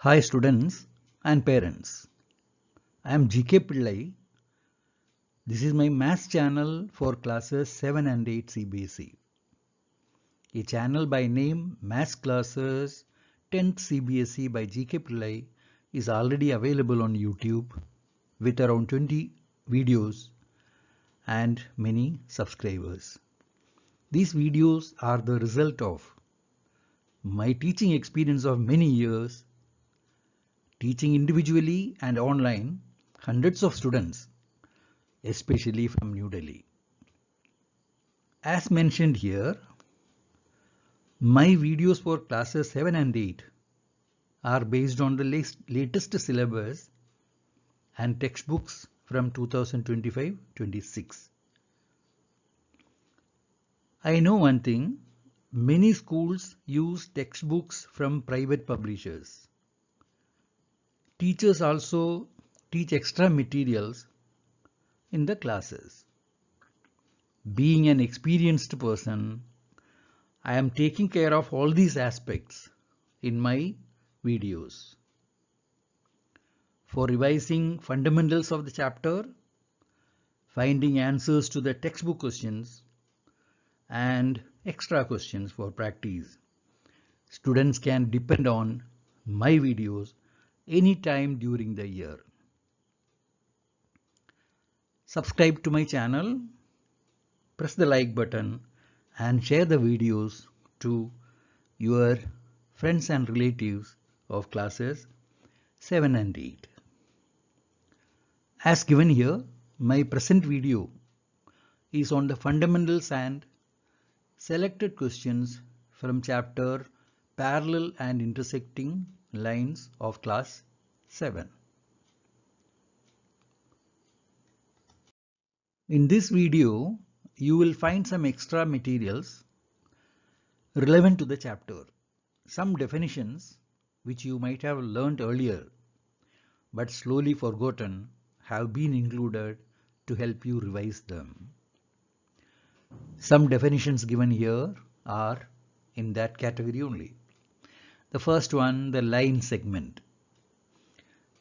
Hi students and parents. I am GK Pillai. This is my maths channel for classes 7 and 8 CBSE. A channel by name Maths Classes 10th CBSE by GK Pillai is already available on YouTube with around 20 videos and many subscribers. These videos are the result of my teaching experience of many years, teaching individually and online hundreds of students, especially from New Delhi. As mentioned here, my videos for classes 7 and 8 are based on the latest syllabus and textbooks from 2025-26. I know one thing, many schools use textbooks from private publishers. Teachers also teach extra materials in the classes. Being an experienced person, I am taking care of all these aspects in my videos. For revising fundamentals of the chapter, finding answers to the textbook questions, and extra questions for practice, students can depend on my videos anytime during the year. Subscribe to my channel, press the like button, and share the videos to your friends and relatives of classes 7 and 8. As given here, my present video is on the fundamentals and selected questions from chapter Parallel and Intersecting Lines of class 7. In this video, you will find some extra materials relevant to the chapter. Some definitions which you might have learned earlier but slowly forgotten have been included to help you revise them. Some definitions given here are in that category only. The first one, the line segment.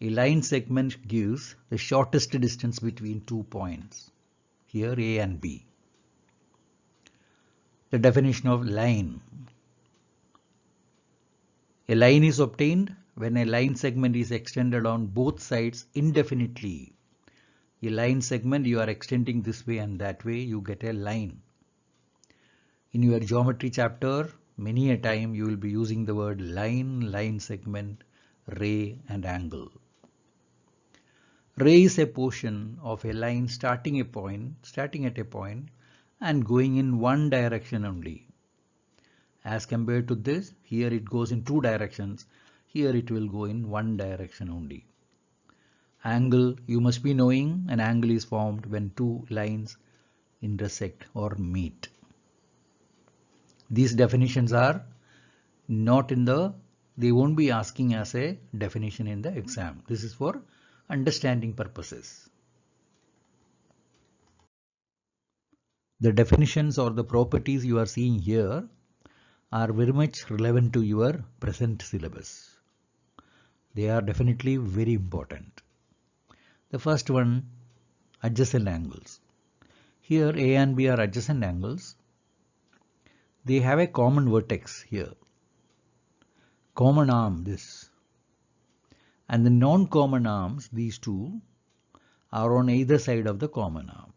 A line segment gives the shortest distance between 2 points, here A and B. The definition of line. A line is obtained when a line segment is extended on both sides indefinitely. A line segment, you are extending this way and that way, you get a line. In your geometry chapter, many a time you will be using the word line, line segment, ray and angle. Ray is a portion of a line starting at a point and going in one direction only. As compared to this, here it goes in two directions. Here it will go in one direction only. Angle, you must be knowing an angle is formed when two lines intersect or meet. These definitions are not in they won't be asking as a definition in the exam. This is for understanding purposes. The definitions or the properties you are seeing here are very much relevant to your present syllabus. They are definitely very important. The first one, adjacent angles. Here A and B are adjacent angles. They have a common vertex here. Common arm this. And the non-common arms, these two, are on either side of the common arm.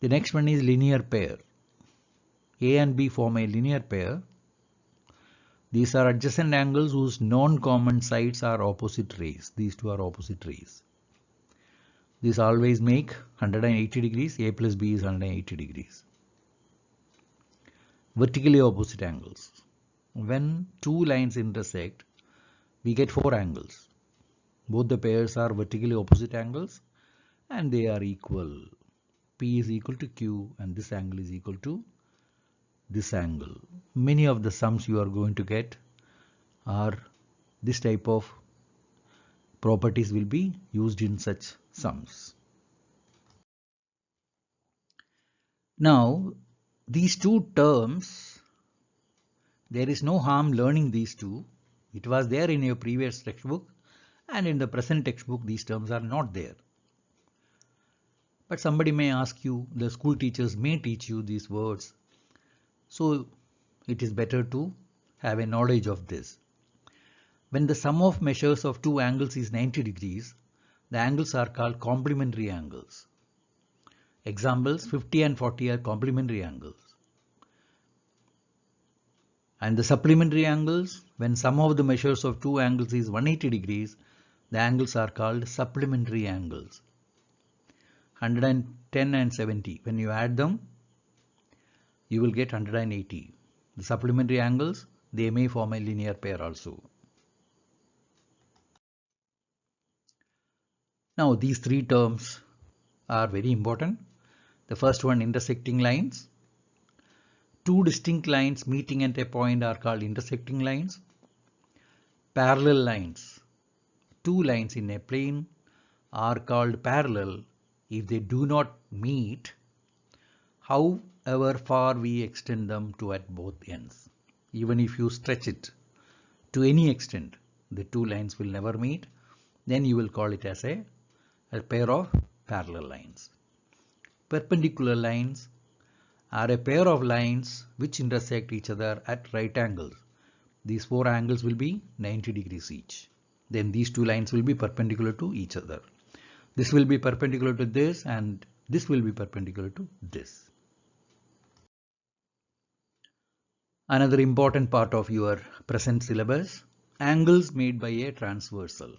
The next one is linear pair. A and B form a linear pair. These are adjacent angles whose non-common sides are opposite rays. These two are opposite rays. These always make 180 degrees. A plus B is 180 degrees. Vertically opposite angles. When two lines intersect, we get four angles. Both the pairs are vertically opposite angles and they are equal. P is equal to Q and this angle is equal to this angle. Many of the sums you are going to get are this type of properties will be used in such sums. Now, these two terms, there is no harm learning these two It was there in your previous textbook, and in the present textbook these terms are not there. But somebody may ask you, the school teachers may teach you these words. So it is better to have a knowledge of this. When the sum of measures of two angles is 90 degrees, the angles are called complementary angles. Examples 50 and 40 are complementary angles. And the supplementary angles, when sum of the measures of two angles is 180 degrees, the angles are called supplementary angles. 110 and 70, when you add them, you will get 180. The supplementary angles, they may form a linear pair also. Now these three terms are very important. The first one, intersecting lines. Two distinct lines meeting at a point are called intersecting lines. Parallel lines. Two lines in a plane are called parallel if they do not meet, however far we extend them to at both ends. Even if you stretch it to any extent, the two lines will never meet. Then you will call it as a pair of parallel lines. Perpendicular lines are a pair of lines which intersect each other at right angles. These four angles will be 90 degrees each. Then these two lines will be perpendicular to each other. This will be perpendicular to this, and this will be perpendicular to this. Another important part of your present syllabus, angles made by a transversal.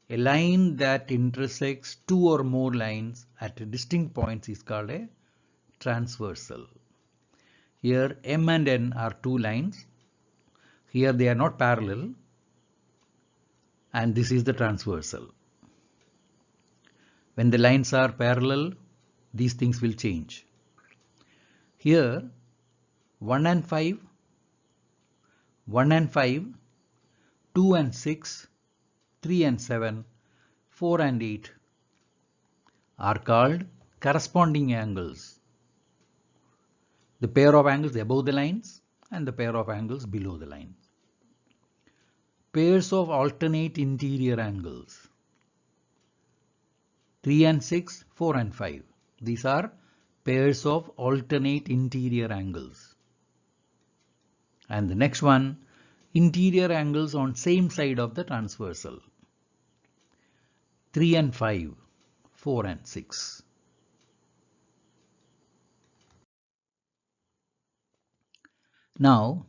A line that intersects two or more lines at distinct points is called a transversal. Here M and N are two lines. Here they are not parallel, and this is the transversal. When the lines are parallel, these things will change. Here 1 and 5, 2 and 6, 3 and 7, 4 and 8 are called corresponding angles. The pair of angles above the lines and the pair of angles below the lines. Pairs of alternate interior angles. 3 and 6, 4 and 5. These are pairs of alternate interior angles. And the next one, interior angles on same side of the transversal. 3 and 5, 4 and 6. Now,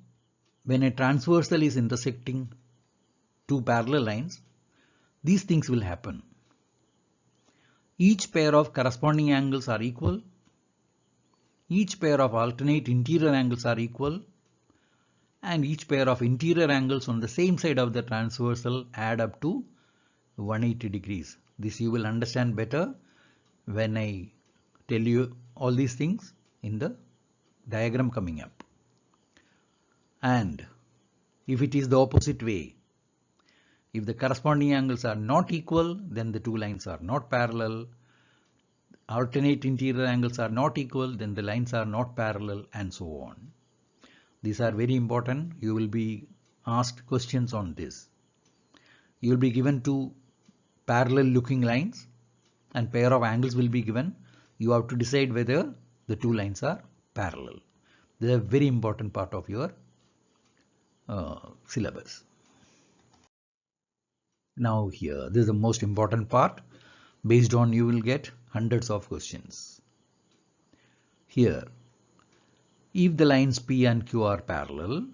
when a transversal is intersecting two parallel lines, these things will happen. Each pair of corresponding angles are equal. Each pair of alternate interior angles are equal. And each pair of interior angles on the same side of the transversal add up to 180 degrees. This you will understand better when I tell you all these things in the diagram coming up. And if it is the opposite way, if the corresponding angles are not equal, then the two lines are not parallel. Alternate interior angles are not equal, then the lines are not parallel, and so on. These are very important. You will be asked questions on this. You will be given two parallel looking lines and pair of angles will be given. You have to decide whether the two lines are parallel. This is a very important part of your syllabus. Now here, this is the most important part. Based on you will get hundreds of questions. Here, if the lines P and Q are parallel,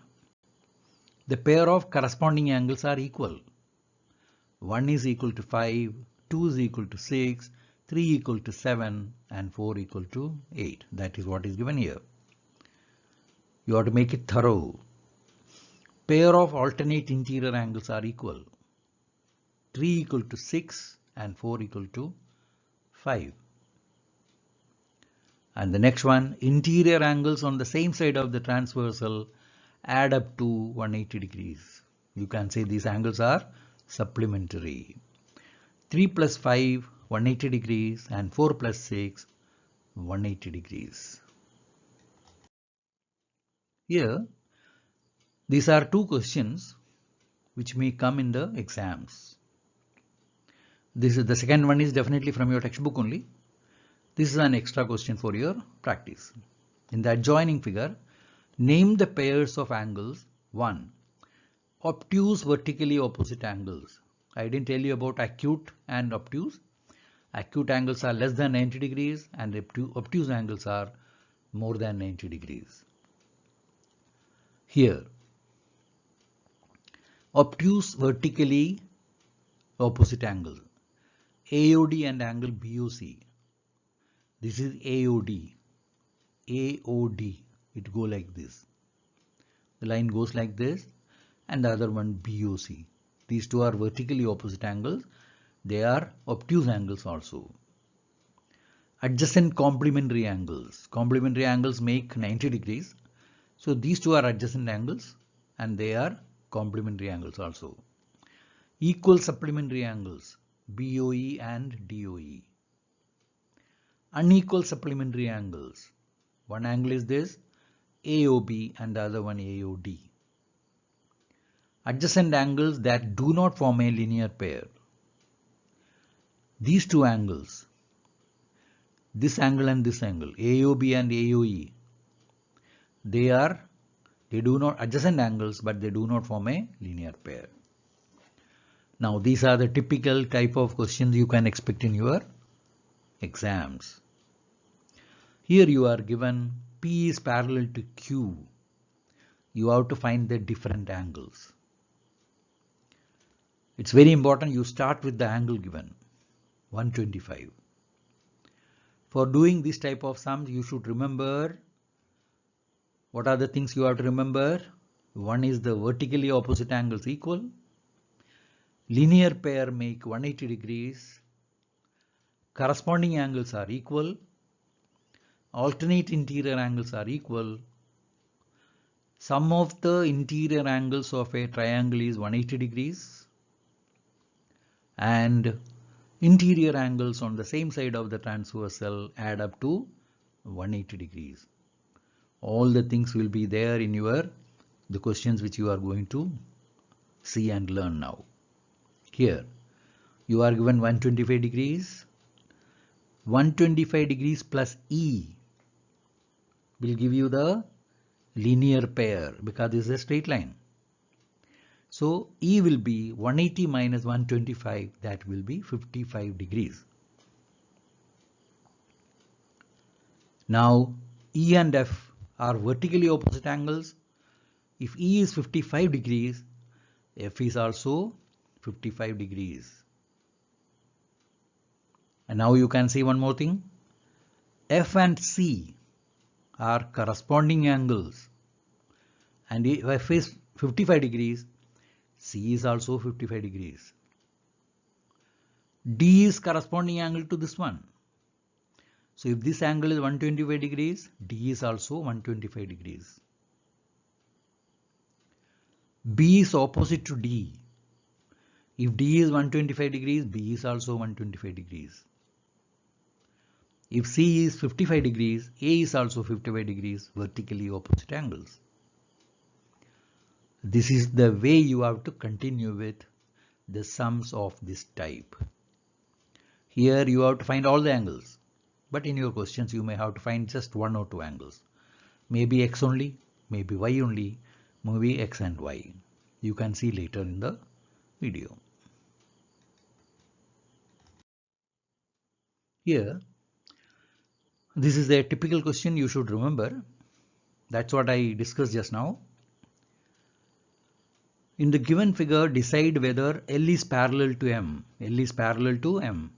the pair of corresponding angles are equal. 1 is equal to 5, 2 is equal to 6, 3 equal to 7, and 4 equal to 8. That is what is given here. You have to make it thorough. Pair of alternate interior angles are equal. 3 equal to 6 and 4 equal to 5. And the next one, interior angles on the same side of the transversal add up to 180 degrees. You can say these angles are supplementary. 3 plus 5, 180 degrees, and 4 plus 6, 180 degrees. Here, These are two questions which may come in the exams. This is the second one is definitely from your textbook only. This is an extra question for your practice. In the adjoining figure, name the pairs of angles. 1. Obtuse vertically opposite angles. I didn't tell you about acute and obtuse. Acute angles are less than 90 degrees and obtuse angles are more than 90 degrees. Here, obtuse vertically opposite angle, AOD and angle BOC. This is AOD. AOD. It goes like this. The line goes like this, and the other one BOC. These two are vertically opposite angles. They are obtuse angles also. Adjacent complementary angles. Complementary angles make 90 degrees. So these two are adjacent angles and they are complementary angles also. Equal supplementary angles, BOE and DOE. Unequal supplementary angles. One angle is this, AOB, and the other one AOD. Adjacent angles that do not form a linear pair. These two angles, this angle and this angle, AOB and AOE, they do not adjacent angles, but they do not form a linear pair. Now these are the typical type of questions you can expect in your exams. Here you are given P is parallel to Q. You have to find the different angles. It's very important you start with the angle given, 125. For doing this type of sums, you should remember what are the things you have to remember. One is the vertically opposite angles equal. Linear pair make 180 degrees. Corresponding angles are equal. Alternate interior angles are equal. Sum of the interior angles of a triangle is 180 degrees. And interior angles on the same side of the transversal add up to 180 degrees. All the things will be there in the questions which you are going to see and learn now. Here you are given 125 degrees. 125 degrees plus E will give you the linear pair because this is a straight line. So E will be 180 minus 125, that will be 55 degrees. Now E and F are vertically opposite angles. If E is 55 degrees, F is also 55 degrees. And now you can see one more thing. F and C are corresponding angles. And if F is 55 degrees, C is also 55 degrees. D is corresponding angle to this one. So if this angle is 125 degrees, D is also 125 degrees. B is opposite to D. If D is 125 degrees, B is also 125 degrees. If C is 55 degrees, A is also 55 degrees, vertically opposite angles. This is the way you have to continue with the sums of this type. Here you have to find all the angles, but in your questions you may have to find just one or two angles. Maybe X only, maybe Y only, maybe X and Y. You can see later in the video. Here, this is a typical question you should remember. That's what I discussed just now. In the given figure, decide whether L is parallel to M. L is parallel to M.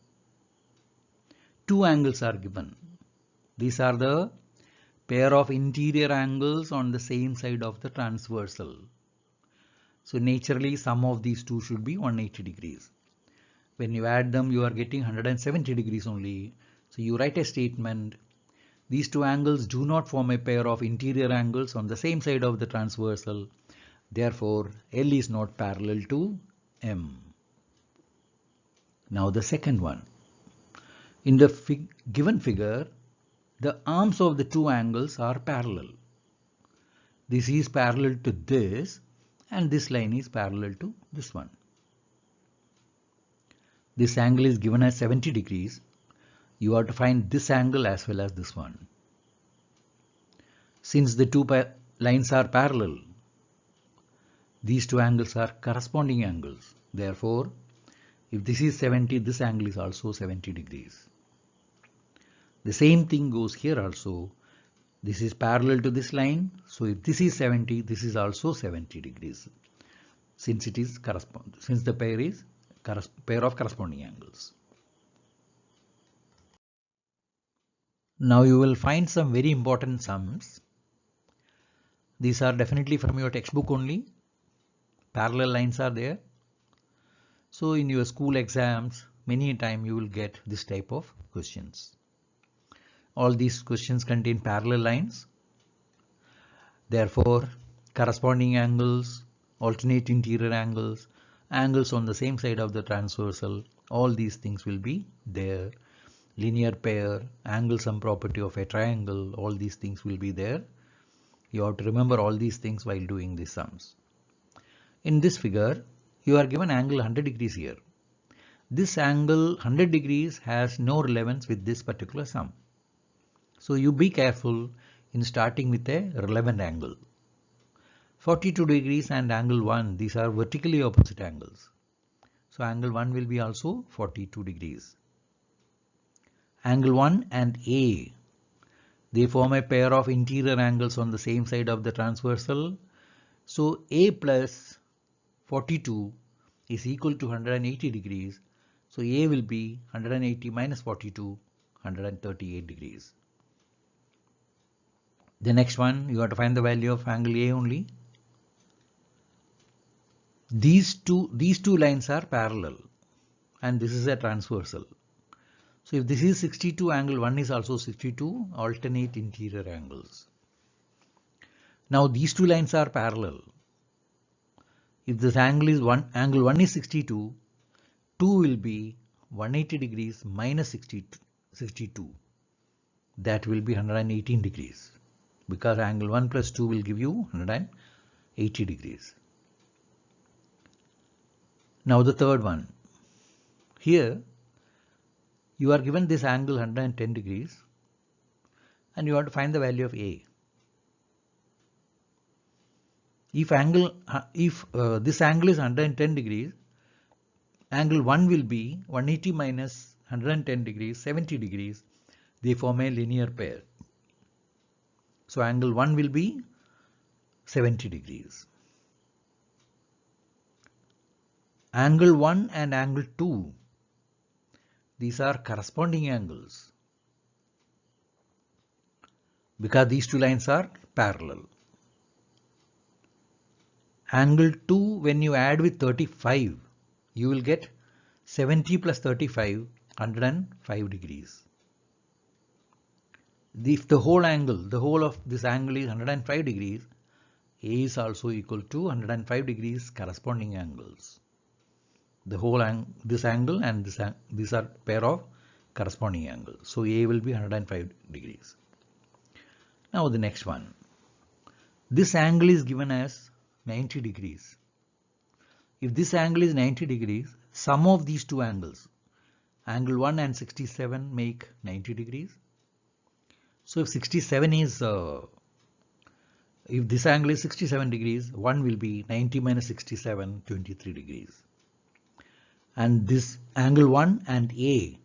Two angles are given. These are the pair of interior angles on the same side of the transversal. So naturally, sum of these two should be 180 degrees. When you add them, you are getting 170 degrees only. So you write a statement. These two angles do not form a pair of interior angles on the same side of the transversal. Therefore, L is not parallel to M. Now the second one. In the given figure, the arms of the two angles are parallel. This is parallel to this, and this line is parallel to this one. This angle is given as 70 degrees. You have to find this angle as well as this one. Since the two lines are parallel, these two angles are corresponding angles. Therefore, if this is 70, this angle is also 70 degrees. The same thing goes here also. This is parallel to this line. So if this is 70, this is also 70 degrees. Since it is since the pair is pair of corresponding angles. Now you will find some very important sums. These are definitely from your textbook only. Parallel lines are there. So in your school exams, many a time you will get this type of questions. All these questions contain parallel lines. Therefore, corresponding angles, alternate interior angles, angles on the same side of the transversal, all these things will be there. Linear pair, angle sum property of a triangle, all these things will be there. You have to remember all these things while doing these sums. In this figure, you are given angle 100 degrees here. This angle 100 degrees has no relevance with this particular sum. So you be careful in starting with a relevant angle. 42 degrees and angle 1, these are vertically opposite angles. So angle 1 will be also 42 degrees. Angle 1 and A, they form a pair of interior angles on the same side of the transversal. So A plus 42 is equal to 180 degrees. So A will be 180 minus 42, 138 degrees. The next one, you have to find the value of angle A only. These two lines are parallel and this is a transversal. So if this is 62, angle 1 is also 62, alternate interior angles. Now these two lines are parallel. If this angle is angle 1 is 62, 2 will be 180 degrees minus 62. That will be 118 degrees. Because angle 1 plus 2 will give you 180 degrees. Now the third one. Here you are given this angle 110 degrees and you have to find the value of A. If this angle is 110 degrees, angle 1 will be 180 minus 110 degrees, 70 degrees. They form a linear pair. So angle 1 will be 70 degrees. Angle 1 and angle 2, these are corresponding angles because these two lines are parallel. Angle 2, when you add with 35, you will get 70 plus 35, 105 degrees. If the whole of this angle is 105 degrees, A is also equal to 105 degrees corresponding angles. The whole this angle and these are pair of corresponding angles. So A will be 105 degrees. Now the next one. This angle is given as 90 degrees. If this angle is 90 degrees, sum of these two angles, angle 1 and 67 make 90 degrees. So if 67 is, if this angle is 67 degrees, 1 will be 90 minus 67, 23 degrees. And this angle 1 and A,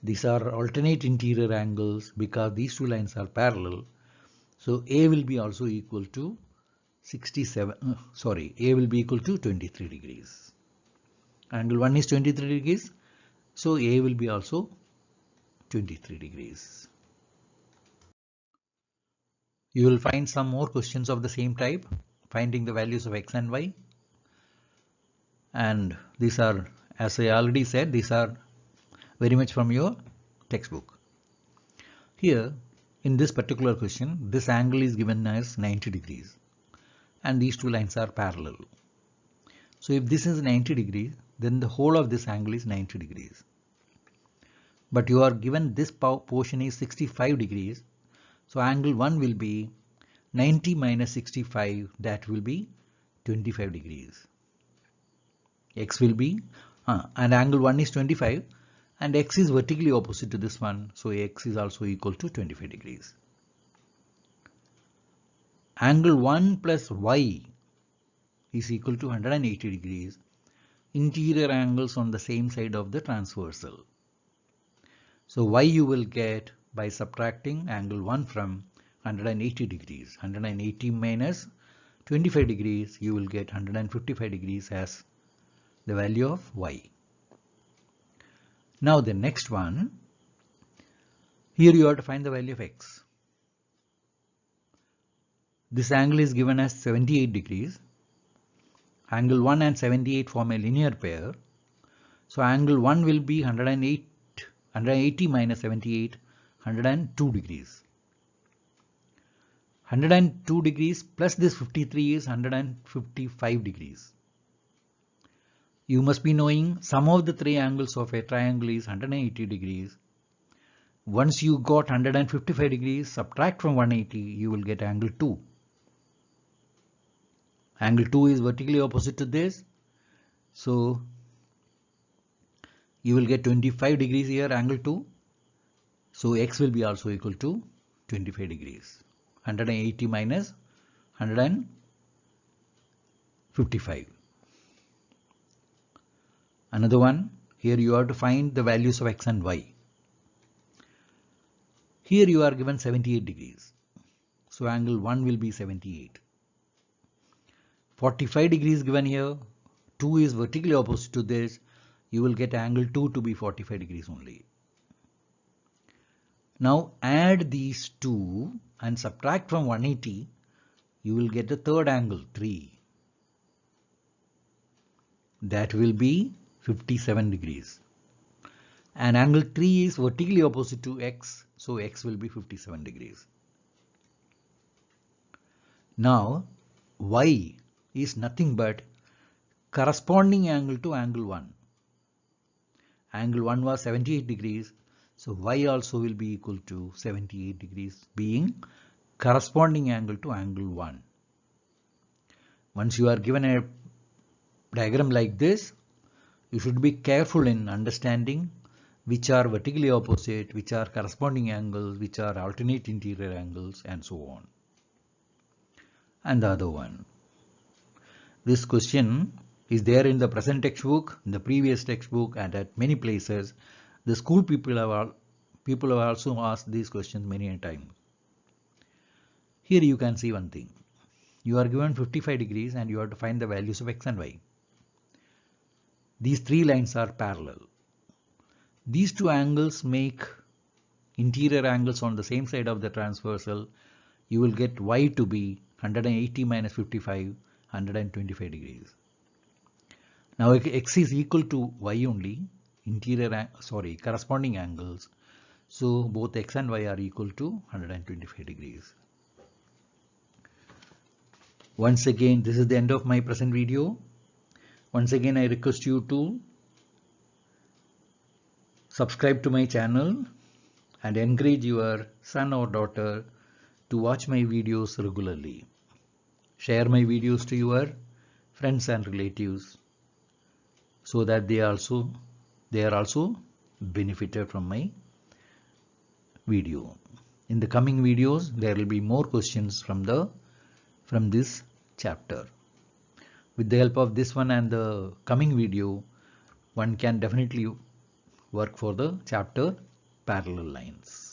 these are alternate interior angles because these two lines are parallel. So A will be also equal to A will be equal to 23 degrees. Angle 1 is 23 degrees. So A will be also 23 degrees. You will find some more questions of the same type, finding the values of X and Y. And these are, as I already said, these are very much from your textbook. Here, in this particular question, this angle is given as 90 degrees. And these two lines are parallel. So if this is 90 degrees, then the whole of this angle is 90 degrees. But you are given this portion is 65 degrees. So angle 1 will be 90 minus 65, that will be 25 degrees. X will be, and angle 1 is 25 and X is vertically opposite to this one. So X is also equal to 25 degrees. Angle 1 plus Y is equal to 180 degrees. Interior angles on the same side of the transversal. So Y you will get by subtracting angle 1 from 180 degrees. 180 minus 25 degrees, you will get 155 degrees as the value of Y. Now the next one, here you have to find the value of X. This angle is given as 78 degrees. Angle 1 and 78 form a linear pair. So angle 1 will be 180 minus 78, 102 degrees. 102 degrees plus this 53 is 155 degrees. You must be knowing sum of the three angles of a triangle is 180 degrees. Once you got 155 degrees, subtract from 180, you will get angle 2. Angle 2 is vertically opposite to this. So you will get 25 degrees here, angle 2. So X will be also equal to 25 degrees. 180 minus 155. Another one, here you have to find the values of X and Y. Here you are given 78 degrees. So angle 1 will be 78. 45 degrees given here. 2 is vertically opposite to this. You will get angle 2 to be 45 degrees only. Now add these two and subtract from 180. You will get the third angle, 3. That will be 57 degrees. And angle 3 is vertically opposite to X. So X will be 57 degrees. Now Y is nothing but corresponding angle to angle 1. Angle 1 was 78 degrees. So Y also will be equal to 78 degrees, being corresponding angle to angle 1. Once you are given a diagram like this, you should be careful in understanding which are vertically opposite, which are corresponding angles, which are alternate interior angles, and so on. And the other one. This question is there in the present textbook, in the previous textbook, and at many places. The school people have also asked these questions many a time. Here you can see one thing. You are given 55 degrees and you have to find the values of X and Y. These three lines are parallel. These two angles make interior angles on the same side of the transversal. You will get Y to be 180 minus 55, 125 degrees. Now X is equal to Y only, corresponding angles. So both X and Y are equal to 125 degrees. Once again, this is the end of my present video. Once again, I request you to subscribe to my channel and encourage your son or daughter to watch my videos regularly. Share my videos to your friends and relatives so that they are also benefited from my video. In the coming videos, there will be more questions from this chapter. With the help of this one and the coming video, one can definitely work for the chapter parallel lines.